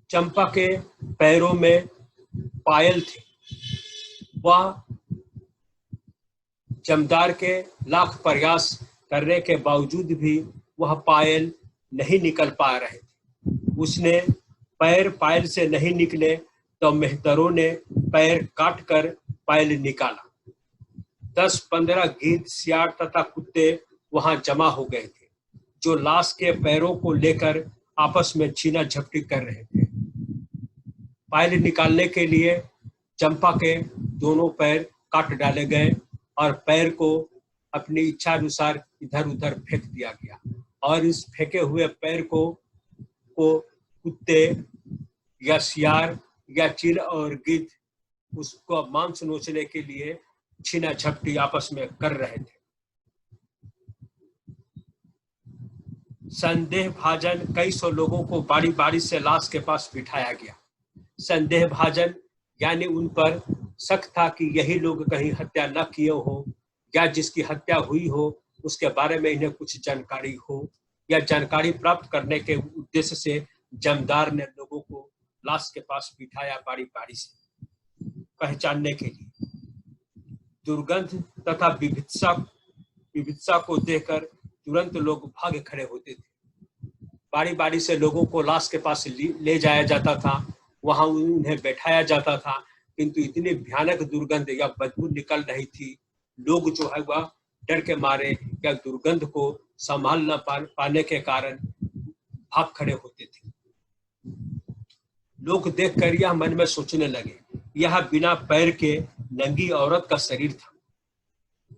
चंपा के पैरों में पायल थे। वह जमदार के लाख प्रयास करने के बावजूद भी वह पायल नहीं निकल पा रहे थे। उसने पैर पायल से नहीं निकले तो मेहतरों ने पैर काटकर पायल निकाला। 10-15 गिद्ध, सियार तथा कुत्ते वहां जमा हो गए थे, जो लाश के पैरों को लेकर आपस में छीना झपटी कर रहे थे। पायल निकालने के लिए चंपा के दोनों पैर काट डाले गए और पैर को अपनी इच्छा अनुसार इधर उधर फेंक दिया गया, और इस फेंके हुए पैर को कुत्ते या सियार या चील और गिद्ध उसको मांस नोचने के लिए छीना झपटी आपस में कर रहे थे। संदेह भाजन कई सौ लोगों को बारी बारी से लाश के पास बिठाया गया। संदेह भाजन यानी उन पर शक था कि यही लोग कहीं हत्या न किए हो, या जिसकी हत्या हुई हो उसके बारे में इन्हें कुछ जानकारी हो, या जानकारी प्राप्त करने के उद्देश्य से जमदार ने लोगों को लाश के पास बिठाया बारी बारी से पहचानने के लिए। दुर्गंध तथा विभित्सा को देखकर तुरंत लोग भाग खड़े होते थे। बारी बारी से लोगों को लाश के पास ले जाया जाता था, वहां उन्हें बैठाया जाता था, किंतु इतनी भयानक दुर्गंध या बदबू निकल रही थी, लोग जो है वह डर के मारे या दुर्गंध को संभाल न पाने के कारण भाग खड़े होते थे। लोग देखकर यह मन में सोचने लगे, यह बिना पैर के नंगी औरत का शरीर था।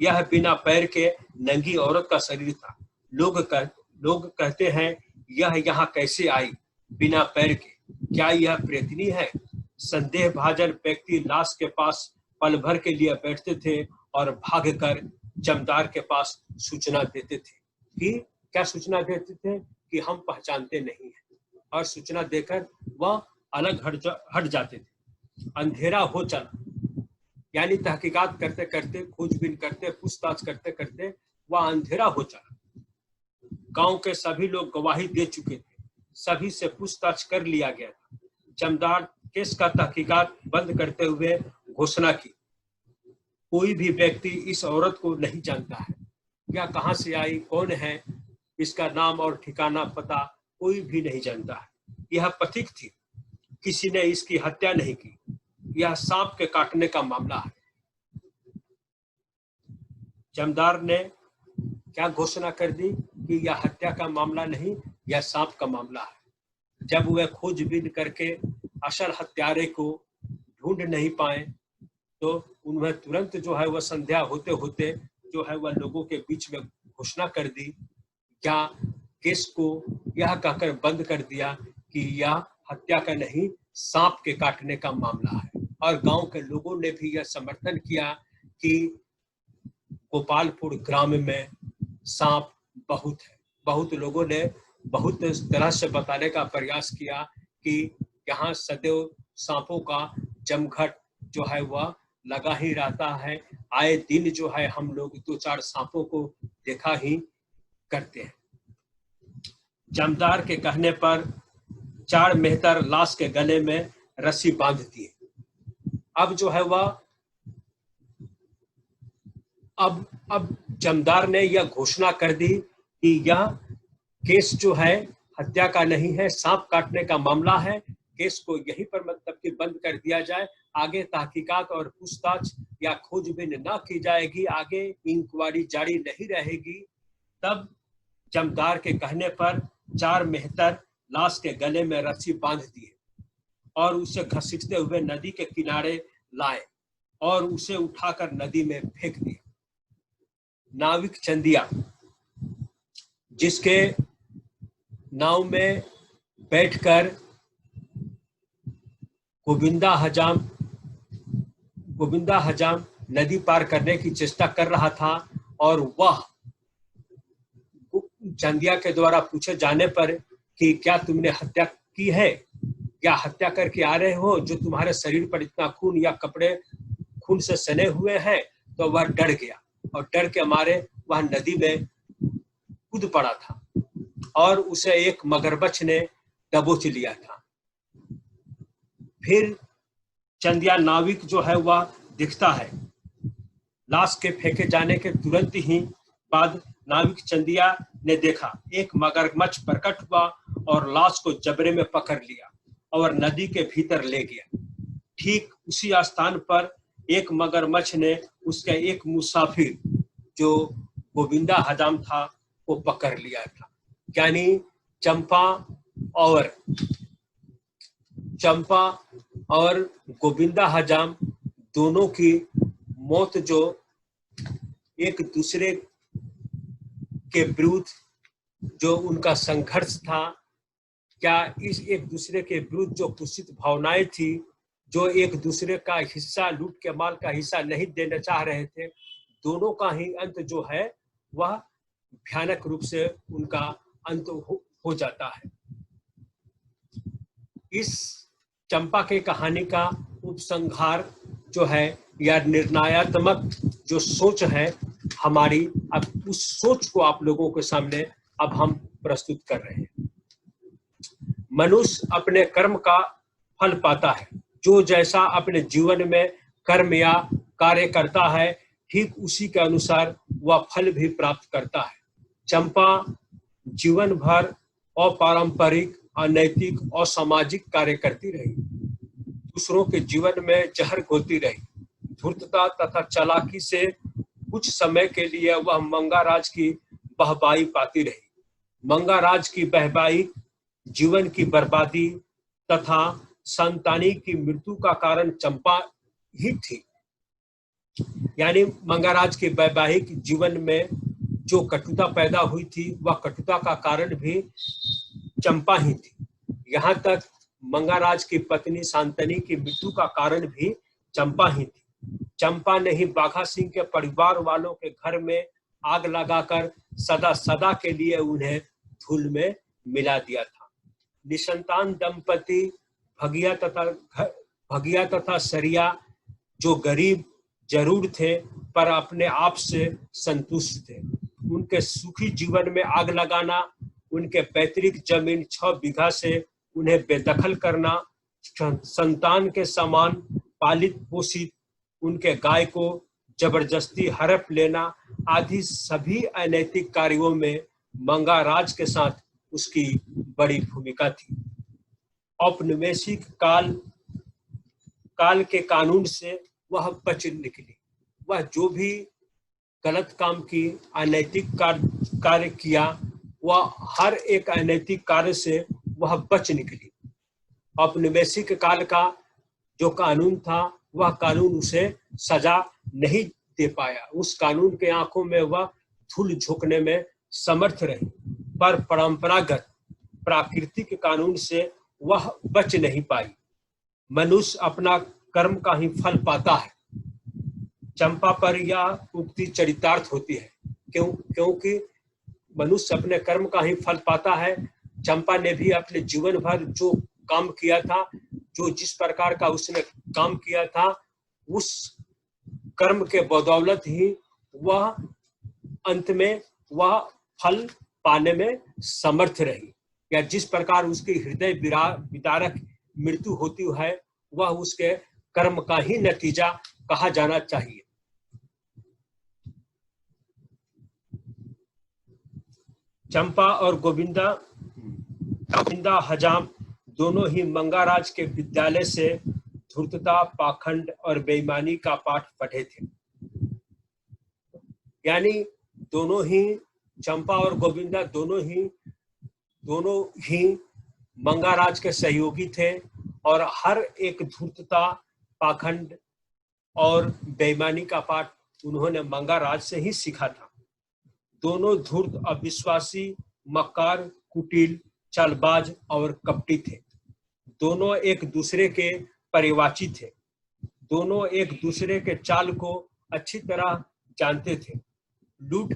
यह बिना पैर के नंगी औरत का शरीर था। लोग कहते हैं, यह यहाँ कैसे आई बिना पैर के? क्या यह प्रेतनी है? संदेह भाजन व्यक्ति लाश के पास पल भर के लिए बैठते थे और भागकर जमदार के पास सूचना देते थे कि क्या सूचना देते थे कि हम पहचानते नहीं हैं, और सूचना देकर वह अलग हट जाते थे। अंधेरा हो चला, यानी तहकीकात करते करते, खोजबीन करते, पूछताछ करते करते वह अंधेरा हो चला। गांव के सभी लोग गवाही दे चुके थे, सभी से पूछताछ कर लिया गया था। जमदार केस का तहकीकात बंद करते हुए घोषणा की, कोई भी व्यक्ति इस औरत को नहीं जानता है, या कहां से आई, कौन है, इसका नाम और ठिकाना पता कोई भी नहीं जानता है। यह पथिक थी, किसी ने इसकी हत्या नहीं की। यह सांप के काटने का मामला है। जमदार ने क्या घोषणा कर दी कि यह हत्या का मामला नहीं, यह सांप का मामला है। जब वह खोजबीन करके असल हत्यारे को ढूंढ नहीं पाए तो उन्हें तुरंत जो है वह संध्या होते होते जो है वह लोगों के बीच में घोषणा कर दी, क्या केस को यह कहकर बंद कर दिया कि यह हत्या का नहीं, सांप के काटने का मामला है। और गांव के लोगों ने भी यह समर्थन किया कि गोपालपुर ग्राम में सांप बहुत है। बहुत लोगों ने बहुत तरह से बताने का प्रयास किया कि यहाँ सदैव सांपों का जमघट जो है वह लगा ही रहता है। आए दिन जो है हम लोग 2-4 सांपों को देखा ही करते हैं। जमदार के कहने पर 4 मेहतर लाश के गले में रस्सी बांध दिए। अब जो है वह अब जमदार ने यह घोषणा कर दी कि यह केस जो है हत्या का नहीं है, सांप काटने का मामला है। केस को यहीं पर मतलब कि बंद कर दिया जाए, आगे तहकीकात और पूछताछ या खोजबीन न की जाएगी, आगे इंक्वायरी जारी नहीं रहेगी। तब जमदार के कहने पर 4 मेहतर लाश के गले में रस्सी बांध दिए और उसे घसीटते हुए नदी के किनारे लाए और उसे उठाकर नदी में फेंक दिया। नाविक चंदिया, जिसके नाव में बैठकर गोविंदा हजाम नदी पार करने की चेष्टा कर रहा था, और वह चंदिया के द्वारा पूछे जाने पर कि क्या तुमने हत्या की है, क्या हत्या करके आ रहे हो, जो तुम्हारे शरीर पर इतना खून या कपड़े खून से सने हुए हैं, तो वह डर गया और डर के मारे वह नदी में कूद पड़ा था और उसे एक मगरमच्छ ने दबोच लिया था। फिर चंदिया नाविक जो है वह दिखता है। लाश के फेंके जाने के तुरंत ही बाद नाविक चंदिया ने देखा एक मगरमच्छ प्रकट हुआ और लाश को जबरे में पकड़ लिया और नदी के भीतर ले गया। ठीक उसी स्थान पर एक मगरमच्छ ने उसका एक मुसाफिर जो गोविंदा हजाम था वो पकड़ लिया था। यानी चंपा और गोविंदा हजाम दोनों की मौत जो एक दूसरे के विरुद्ध जो उनका संघर्ष था, क्या इस एक दूसरे के विरुद्ध जो कुत्सित भावनाएं थी, जो एक दूसरे का हिस्सा, लूट के माल का हिस्सा नहीं देना चाह रहे थे, दोनों का ही अंत जो है वह भयानक रूप से उनका अंत हो जाता है। इस चंपा की कहानी का उपसंहार जो है या निर्णयात्मक जो सोच है हमारी, अब उस सोच को आप लोगों के सामने अब हम प्रस्तुत कर रहे हैं। मनुष्य अपने कर्म का फल पाता है। जो जैसा अपने जीवन में कर्म या कार्य करता है, ठीक उसी के अनुसार वह फल भी प्राप्त करता है। चंपा जीवन भर अपारंपरिक, अनैतिक और सामाजिक कार्य करती रही, दूसरों के जीवन में जहर घोलती रही। धूर्तता तथा चालाकी से कुछ समय के लिए वह मंगाराज की वाहवाही पाती रही। मंगाराज की वाहवाही जीवन की बर्बादी तथा संतानी की मृत्यु का कारण चंपा ही थी। यानी मंगाराज के वैवाहिक जीवन में जो कटुता पैदा हुई थी, वह कटुता का कारण भी चंपा ही थी। यहाँ तक मंगाराज की पत्नी शांतनी की मृत्यु का कारण भी चंपा ही थी। चंपा ने ही बाघा सिंह के परिवार वालों के घर में आग लगाकर सदा सदा के लिए उन्हें धूल में मिला दिया था। निसंतान दंपति भगिया तथा सरिया जो गरीब जरूर थे पर अपने आप से संतुष्ट थे। उनके सुखी जीवन में आग लगाना, उनके पैतृक जमीन 6 बीघा से उन्हें बेदखल करना, संतान के समान पालित पोषित उनके गाय को जबरदस्ती हड़प लेना आदि सभी अनैतिक कार्यों में मंगाराज के साथ उसकी बड़ी भूमिका थी। औपनिवेशिक काल के कानून से वह बच निकली। वह जो भी गलत काम की, अनैतिक कार्य किया, वह हर एक अनैतिक कार्य से वह बच निकली। औपनिवेशिक काल का जो कानून था, वह कानून उसे सजा नहीं दे पाया। उस कानून के आंखों में वह धूल झोंकने में समर्थ रही, पर परंपरागत प्राकृतिक कानून से वह बच नहीं पाई। मनुष्य अपना कर्म का ही फल पाता है। चंपा पर यह उक्ति चरितार्थ होती है, क्योंकि मनुष्य अपने कर्म का ही फल पाता है। चंपा ने भी अपने जीवन भर जो काम किया था, जो जिस प्रकार का उसने काम किया था, उस कर्म के बदौलत ही वह अंत में वह फल पाने में समर्थ रही। या जिस प्रकार उसकी हृदय विदारक मृत्यु होती है, वह उसके कर्म का ही नतीजा कहा जाना चाहिए। चंपा और गोविंदा हजाम दोनों ही मंगाराज के विद्यालय से धूर्तता, पाखंड और बेईमानी का पाठ पढ़े थे। यानी दोनों ही, चंपा और गोविंदा दोनों ही मंगाराज के सहयोगी थे और हर एक धूर्तता, पाखंड और बेईमानी का पाठ उन्होंने मंगाराज से ही सीखा था। दोनों धूर्त, अविश्वासी, मक्कार, कुटिल, चालबाज और कपटी थे। दोनों एक दूसरे के परिवाची थे। दोनों एक दूसरे के चाल को अच्छी तरह जानते थे। लूट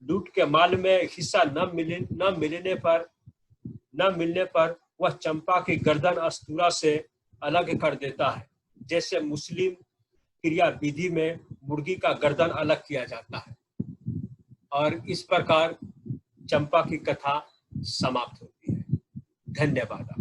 लूट के माल में हिस्सा न मिलने पर वह चंपा की गर्दन अस्तूरा से अलग कर देता है, जैसे मुस्लिम क्रिया विधि में मुर्गी का गर्दन अलग किया जाता है। और इस प्रकार चंपा की कथा समाप्त होती है। धन्यवाद।